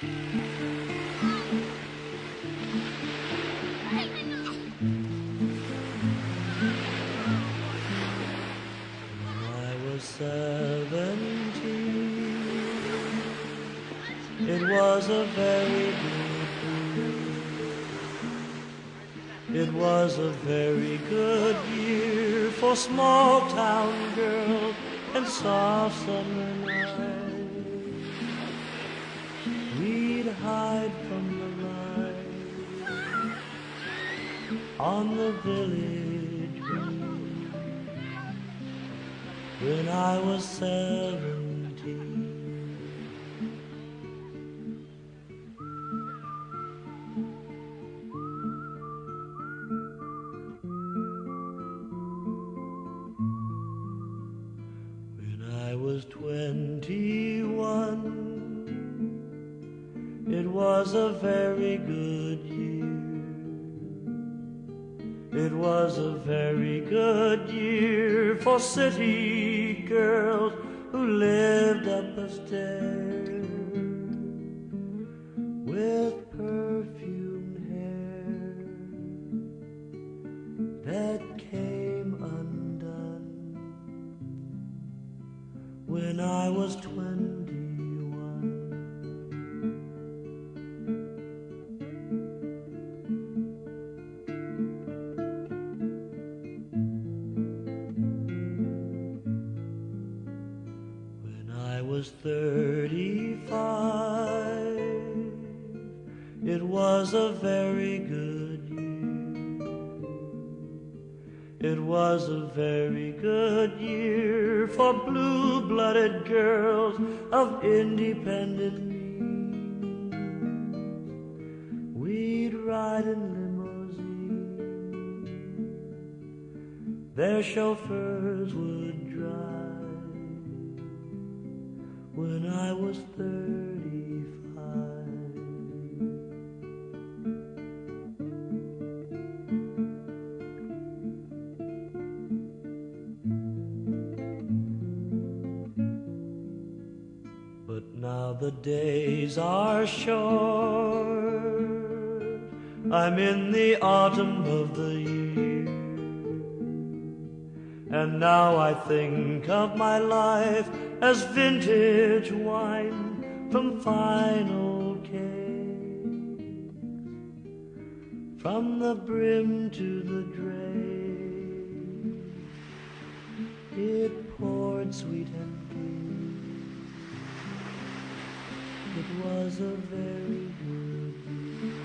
I was 17. It was a very good year. It was a very good year for small town girls and soft summer nights. We'd hide from the light on the village green when I was 17. When I was 21, it was a very good year. It was a very good year for city girls who lived up a stair with perfumed hair that came undone when I was 21. When I was 35, it was a very good year. It was a very good year for blue-blooded girls of independent means. We'd ride in limousines, their chauffeurs would drive when I was 35. But now the days are short. I'm in the autumn of the year, and now I think of my life as vintage wine from fine old kegs, from the brim to the dregs. It poured sweet and deep. It was a very good year.